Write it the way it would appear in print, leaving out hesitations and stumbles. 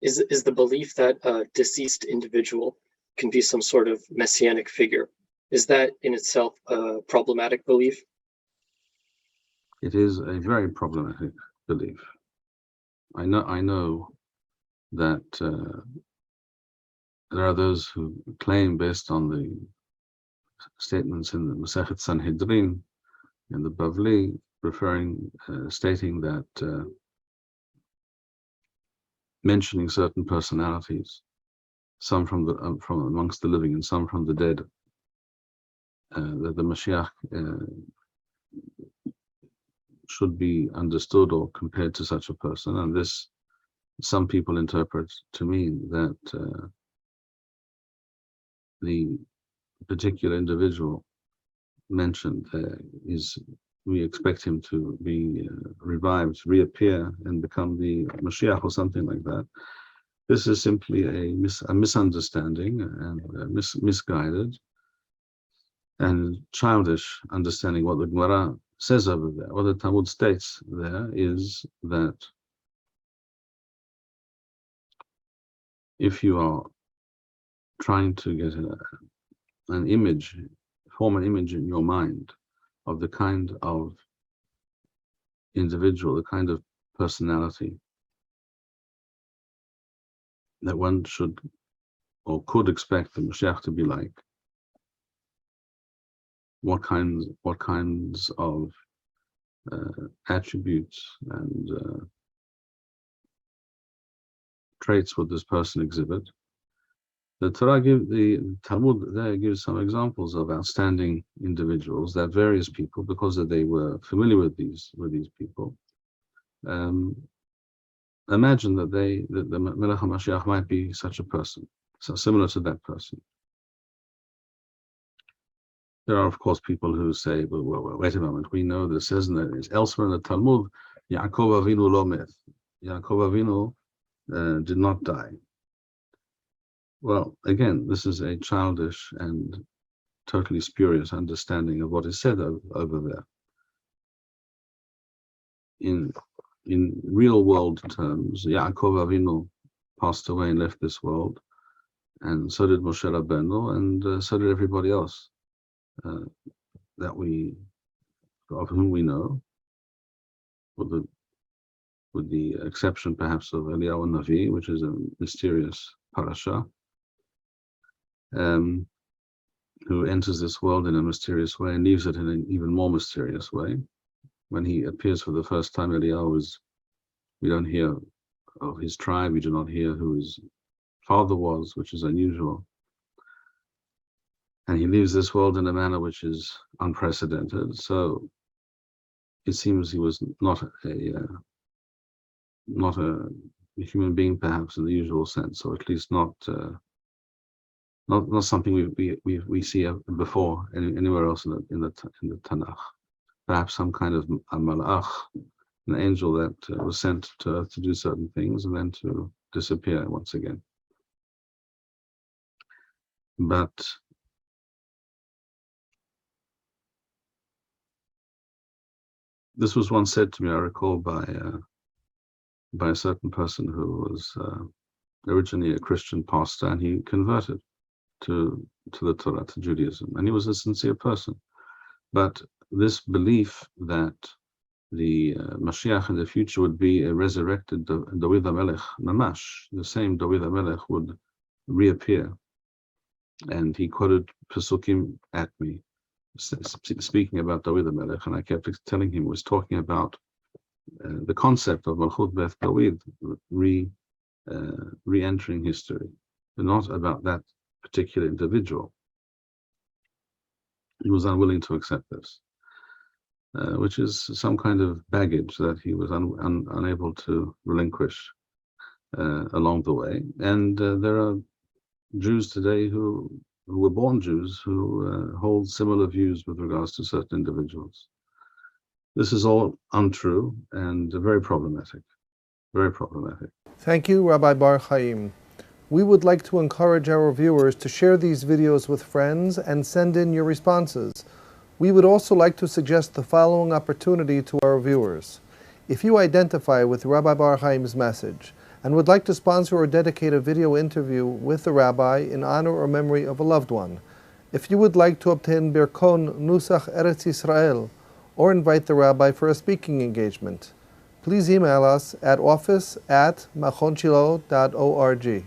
is the belief that a deceased individual can be some sort of messianic figure. Is that in itself a problematic belief? It is a very problematic belief. I know that there are those who claim, based on the statements in the Masechet Sanhedrin and the Bavli, stating that mentioning certain personalities, some from amongst the living and some from the dead, that the Mashiach should be understood or compared to such a person, and this some people interpret to mean that the particular individual mentioned we expect him to be revived, reappear, and become the Mashiach or something like that. This is simply a misunderstanding and misguided and childish understanding. What the Gemara says over there, what the Talmud states there, is that if you are trying to get an image, form an image in your mind of the kind of individual, the kind of personality that one should or could expect the Mashiach to be like, what kinds of attributes and traits would this person exhibit? The Talmud there gives some examples of outstanding individuals, that various people, because they were familiar with these people, imagine that the Melech HaMashiach might be such a person, so similar to that person. There are, of course, people who say, well, wait a moment, we know this, isn't it? It's elsewhere in the Talmud, Yaakov Avinu lo met. Yaakov Avinu did not die. Well, again, this is a childish and totally spurious understanding of what is said over there. In real world terms, Yaakov Avinu passed away and left this world, and so did Moshe Rabbeinu, and so did everybody else of whom we know, with the exception perhaps of Eliyahu Navi, which is a mysterious parasha, who enters this world in a mysterious way and leaves it in an even more mysterious way. When he appears for the first time, Eliyahu we don't hear of his tribe, we do not hear who his father was, which is unusual. And he leaves this world in a manner which is unprecedented. So it seems he was not a human being, perhaps in the usual sense, or at least not something we see before anywhere else in the Tanakh. Perhaps some kind of a malach, an angel that was sent to earth to do certain things and then to disappear once again. But this was once said to me, I recall, by a certain person who was originally a Christian pastor, and he converted to the Torah, to Judaism, and he was a sincere person. But this belief that the Mashiach in the future would be a resurrected David HaMelech, Mamash, the same David HaMelech would reappear. And he quoted Pesukim at me, speaking about David HaMelech, and I kept telling him he was talking about the concept of Malchut Beth David re-entering history, but not about that particular individual. He was unwilling to accept this, which is some kind of baggage that he was unable to relinquish along the way. And there are Jews today who were born Jews who hold similar views with regards to certain individuals. This is all untrue and very problematic, very problematic. Thank you, Rabbi Bar-Hayim. We would like to encourage our viewers to share these videos with friends and send in your responses. We would also like to suggest the following opportunity to our viewers. If you identify with Rabbi Bar-Hayim's message, and would like to sponsor or dedicate a video interview with the rabbi in honor or memory of a loved one. If you would like to obtain Birkon Nusach Eretz Yisrael or invite the rabbi for a speaking engagement, please email us at office@machonshilo.org.